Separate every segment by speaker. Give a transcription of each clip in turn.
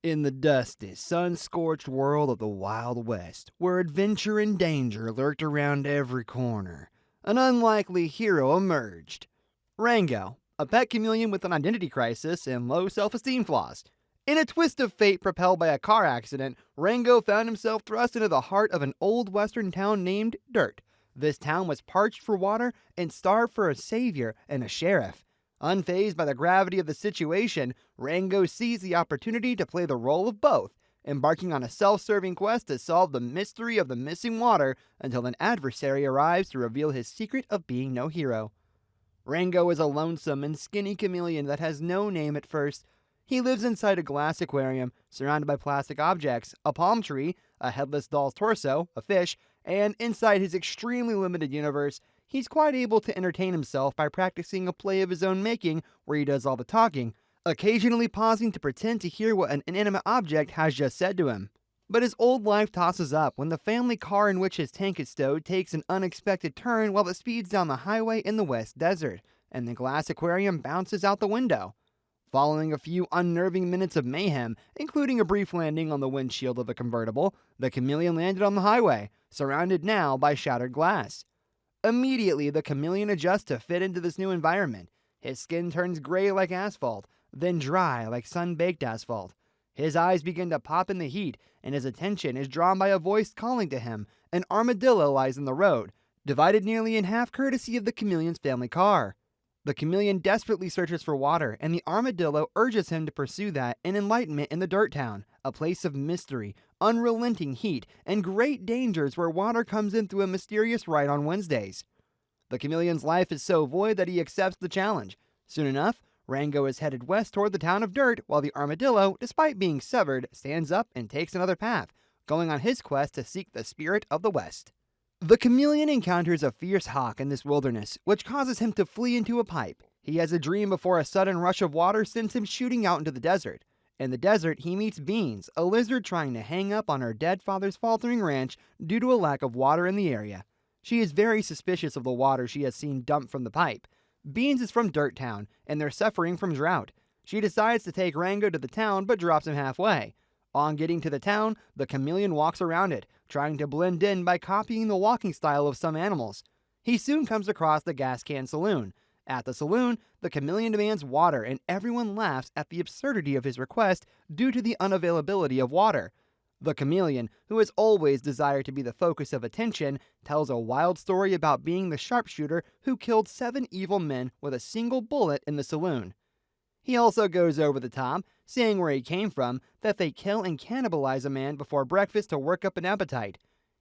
Speaker 1: In the dusty, sun-scorched world of the Wild West, where adventure and danger lurked around every corner, an unlikely hero emerged. Rango, a pet chameleon with an identity crisis and low self-esteem flaws. In a twist of fate propelled by a car accident, Rango found himself thrust into the heart of an old western town named Dirt. This town was parched for water and starved for a savior and a sheriff. Unfazed by the gravity of the situation, Rango seized the opportunity to play the role of both, embarking on a self-serving quest to solve the mystery of the missing water until an adversary arrives to reveal his secret of being no hero. Rango is a lonesome and skinny chameleon that has no name at first. He lives inside a glass aquarium, surrounded by plastic objects, a palm tree, a headless doll's torso, a fish, and inside his extremely limited universe, he's quite able to entertain himself by practicing a play of his own making where he does all the talking, occasionally pausing to pretend to hear what an inanimate object has just said to him. But his old life tosses up when the family car in which his tank is stowed takes an unexpected turn while it speeds down the highway in the West Desert, and the glass aquarium bounces out the window. Following a few unnerving minutes of mayhem, including a brief landing on the windshield of a convertible, the chameleon landed on the highway, surrounded now by shattered glass. Immediately, the chameleon adjusts to fit into this new environment. His skin turns gray like asphalt, then dry like sun-baked asphalt. His eyes begin to pop in the heat, and his attention is drawn by a voice calling to him. An armadillo lies in the road, divided nearly in half courtesy of the chameleon's family car. The chameleon desperately searches for water, and the armadillo urges him to pursue that in enlightenment in the dirt town, a place of mystery, unrelenting heat, and great dangers where water comes in through a mysterious rite on Wednesdays. The chameleon's life is so void that he accepts the challenge. Soon enough, Rango is headed west toward the town of Dirt, while the armadillo, despite being severed, stands up and takes another path, going on his quest to seek the spirit of the West. The chameleon encounters a fierce hawk in this wilderness, which causes him to flee into a pipe. He has a dream before a sudden rush of water sends him shooting out into the desert. In the desert, he meets Beans, a lizard trying to hang up on her dead father's faltering ranch due to a lack of water in the area. She is very suspicious of the water she has seen dumped from the pipe. Beans is from Dirt Town, and they're suffering from drought. She decides to take Rango to the town, but drops him halfway. On getting to the town, the chameleon walks around it, trying to blend in by copying the walking style of some animals. He soon comes across the gas can saloon. At the saloon, the chameleon demands water, and everyone laughs at the absurdity of his request due to the unavailability of water. The chameleon, who has always desired to be the focus of attention, tells a wild story about being the sharpshooter who killed 7 evil men with a single bullet in the saloon. He also goes over the top, saying where he came from, that they kill and cannibalize a man before breakfast to work up an appetite.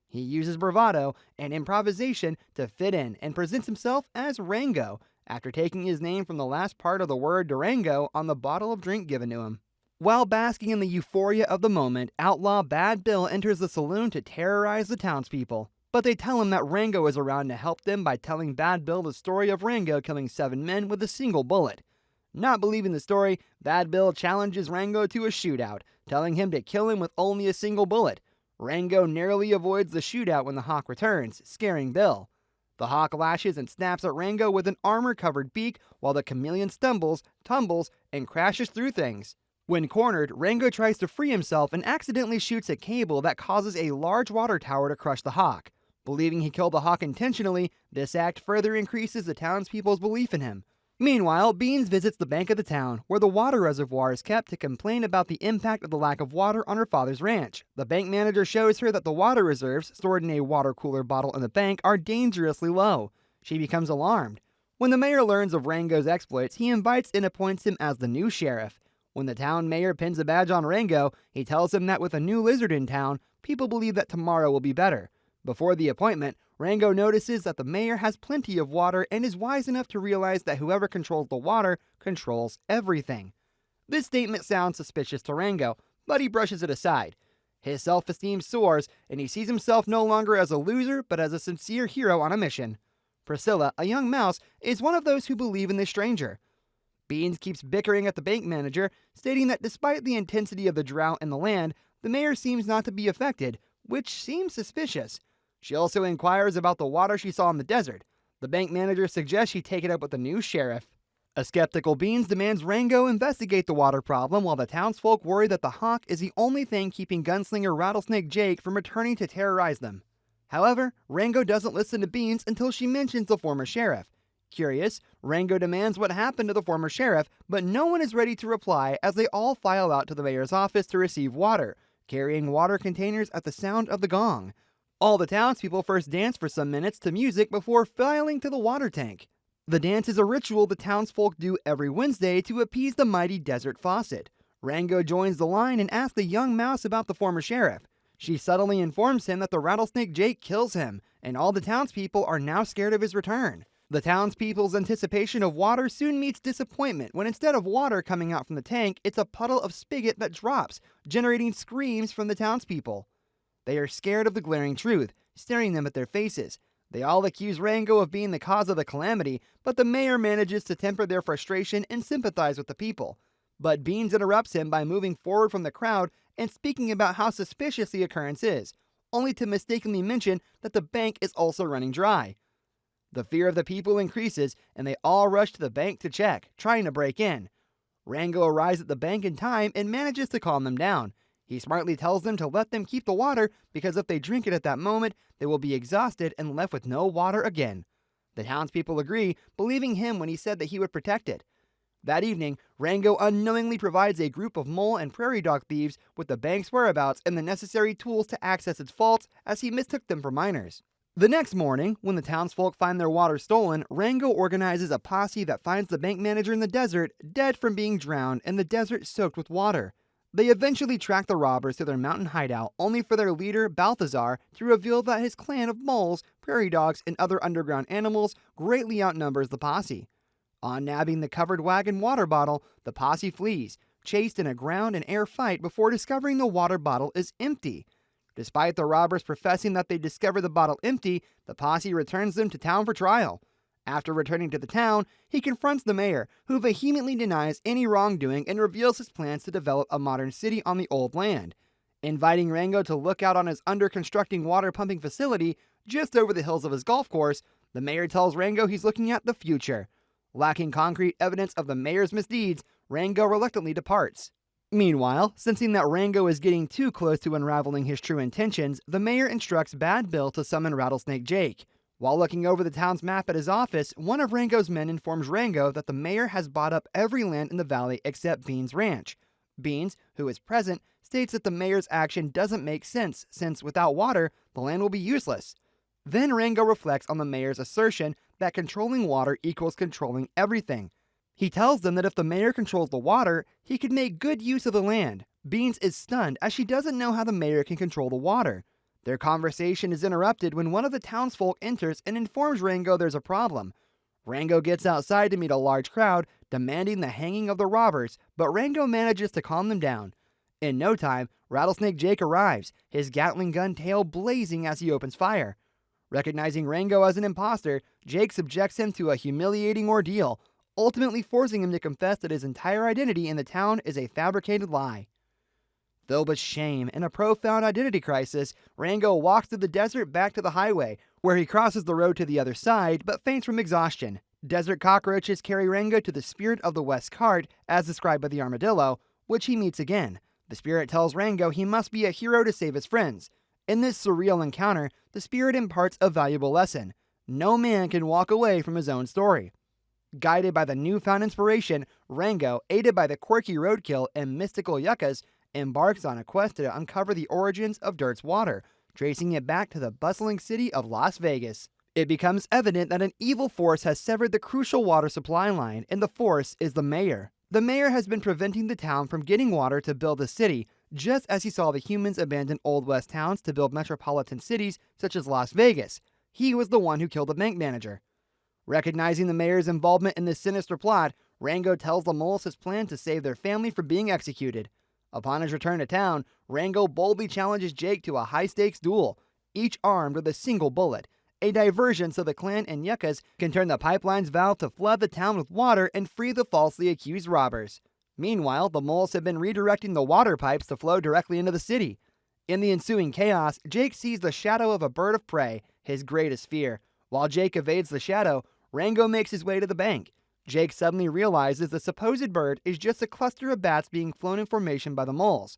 Speaker 1: He uses bravado and improvisation to fit in and presents himself as Rango, after taking his name from the last part of the word Durango on the bottle of drink given to him. While basking in the euphoria of the moment, outlaw Bad Bill enters the saloon to terrorize the townspeople. But they tell him that Rango is around to help them by telling Bad Bill the story of Rango killing 7 men with a single bullet. Not believing the story, Bad Bill challenges Rango to a shootout, telling him to kill him with only a single bullet. Rango narrowly avoids the shootout when the hawk returns, scaring Bill. The hawk lashes and snaps at Rango with an armor-covered beak while the chameleon stumbles, tumbles, and crashes through things. When cornered, Rango tries to free himself and accidentally shoots a cable that causes a large water tower to crush the hawk. Believing he killed the hawk intentionally, this act further increases the townspeople's belief in him. Meanwhile, Beans visits the bank of the town, where the water reservoir is kept, to complain about the impact of the lack of water on her father's ranch. The bank manager shows her that the water reserves, stored in a water cooler bottle in the bank, are dangerously low. She becomes alarmed. When the mayor learns of Rango's exploits, he invites and appoints him as the new sheriff. When the town mayor pins a badge on Rango, he tells him that with a new lizard in town, people believe that tomorrow will be better. Before the appointment, Rango notices that the mayor has plenty of water and is wise enough to realize that whoever controls the water controls everything. This statement sounds suspicious to Rango, but he brushes it aside. His self-esteem soars, and he sees himself no longer as a loser, but as a sincere hero on a mission. Priscilla, a young mouse, is one of those who believe in this stranger. Beans keeps bickering at the bank manager, stating that despite the intensity of the drought in the land, the mayor seems not to be affected, which seems suspicious. She also inquires about the water she saw in the desert. The bank manager suggests she take it up with the new sheriff. A skeptical Beans demands Rango investigate the water problem while the townsfolk worry that the hawk is the only thing keeping gunslinger Rattlesnake Jake from returning to terrorize them. However, Rango doesn't listen to Beans until she mentions the former sheriff. Curious, Rango demands what happened to the former sheriff, but no one is ready to reply as they all file out to the mayor's office to receive water, carrying water containers at the sound of the gong. All the townspeople first dance for some minutes to music before filing to the water tank. The dance is a ritual the townsfolk do every Wednesday to appease the mighty desert faucet. Rango joins the line and asks the young mouse about the former sheriff. She subtly informs him that the Rattlesnake Jake kills him, and all the townspeople are now scared of his return. The townspeople's anticipation of water soon meets disappointment when instead of water coming out from the tank, it's a puddle of spigot that drops, generating screams from the townspeople. They are scared of the glaring truth, staring them at their faces. They all accuse Rango of being the cause of the calamity, but the mayor manages to temper their frustration and sympathize with the people. But Beans interrupts him by moving forward from the crowd and speaking about how suspicious the occurrence is, only to mistakenly mention that the bank is also running dry. The fear of the people increases, and they all rush to the bank to check, trying to break in. Rango arrives at the bank in time and manages to calm them down. He smartly tells them to let them keep the water because if they drink it at that moment, they will be exhausted and left with no water again. The townspeople agree, believing him when he said that he would protect it. That evening, Rango unknowingly provides a group of mole and prairie dog thieves with the bank's whereabouts and the necessary tools to access its vaults as he mistook them for miners. The next morning, when the townsfolk find their water stolen, Rango organizes a posse that finds the bank manager in the desert, dead from being drowned and the desert soaked with water. They eventually track the robbers to their mountain hideout, only for their leader, Balthazar, to reveal that his clan of moles, prairie dogs, and other underground animals greatly outnumbers the posse. On nabbing the covered wagon water bottle, the posse flees, chased in a ground and air fight before discovering the water bottle is empty. Despite the robbers professing that they discovered the bottle empty, the posse returns them to town for trial. After returning to the town, he confronts the mayor, who vehemently denies any wrongdoing and reveals his plans to develop a modern city on the old land. Inviting Rango to look out on his under-constructing water pumping facility just over the hills of his golf course, the mayor tells Rango he's looking at the future. Lacking concrete evidence of the mayor's misdeeds, Rango reluctantly departs. Meanwhile, sensing that Rango is getting too close to unraveling his true intentions, the mayor instructs Bad Bill to summon Rattlesnake Jake. While looking over the town's map at his office, one of Rango's men informs Rango that the mayor has bought up every land in the valley except Beans' ranch. Beans, who is present, states that the mayor's action doesn't make sense, since without water, the land will be useless. Then Rango reflects on the mayor's assertion that controlling water equals controlling everything. He tells them that if the mayor controls the water, he could make good use of the land. Beans is stunned as she doesn't know how the mayor can control the water. Their conversation is interrupted when one of the townsfolk enters and informs Rango there's a problem. Rango gets outside to meet a large crowd, demanding the hanging of the robbers, but Rango manages to calm them down. In no time, Rattlesnake Jake arrives, his Gatling gun tail blazing as he opens fire. Recognizing Rango as an imposter, Jake subjects him to a humiliating ordeal, ultimately forcing him to confess that his entire identity in the town is a fabricated lie. Filled with shame and a profound identity crisis, Rango walks through the desert back to the highway, where he crosses the road to the other side but faints from exhaustion. Desert cockroaches carry Rango to the Spirit of the West cart, as described by the armadillo, which he meets again. The spirit tells Rango he must be a hero to save his friends. In this surreal encounter, the spirit imparts a valuable lesson. No man can walk away from his own story. Guided by the newfound inspiration, Rango, aided by the quirky roadkill and mystical yuccas, embarks on a quest to uncover the origins of Dirt's water, tracing it back to the bustling city of Las Vegas. It becomes evident that an evil force has severed the crucial water supply line, and the force is the mayor. The mayor has been preventing the town from getting water to build a city, just as he saw the humans abandon Old West towns to build metropolitan cities such as Las Vegas. He was the one who killed the bank manager. Recognizing the mayor's involvement in this sinister plot, Rango tells the moles his plan to save their family from being executed. Upon his return to town, Rango boldly challenges Jake to a high-stakes duel, each armed with a single bullet, a diversion so the clan and yuccas can turn the pipeline's valve to flood the town with water and free the falsely accused robbers. Meanwhile, the moles have been redirecting the water pipes to flow directly into the city. In the ensuing chaos, Jake sees the shadow of a bird of prey, his greatest fear. While Jake evades the shadow, Rango makes his way to the bank. Jake suddenly realizes the supposed bird is just a cluster of bats being flown in formation by the moles.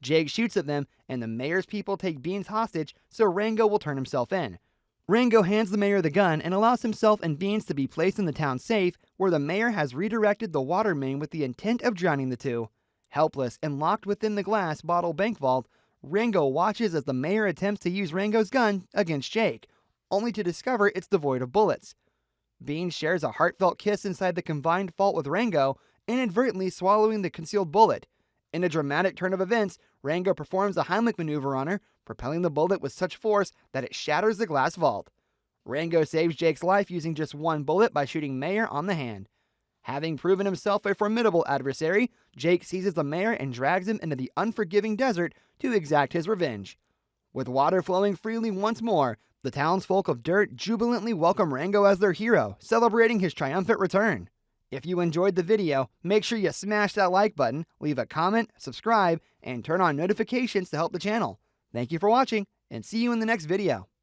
Speaker 1: Jake shoots at them, and the mayor's people take Beans hostage so Rango will turn himself in. Rango hands the mayor the gun and allows himself and Beans to be placed in the town safe, where the mayor has redirected the water main with the intent of drowning the two. Helpless and locked within the glass bottle bank vault, Rango watches as the mayor attempts to use Rango's gun against Jake, only to discover it's devoid of bullets. Beans shares a heartfelt kiss inside the confined vault with Rango, inadvertently swallowing the concealed bullet. In a dramatic turn of events, Rango performs a Heimlich maneuver on her, propelling the bullet with such force that it shatters the glass vault. Rango saves Jake's life using just one bullet by shooting Mayor on the hand. Having proven himself a formidable adversary, Jake seizes the mayor and drags him into the unforgiving desert to exact his revenge. With water flowing freely once more, the townsfolk of Dirt jubilantly welcome Rango as their hero, celebrating his triumphant return. If you enjoyed the video, make sure you smash that like button, leave a comment, subscribe, and turn on notifications to help the channel. Thank you for watching, and see you in the next video.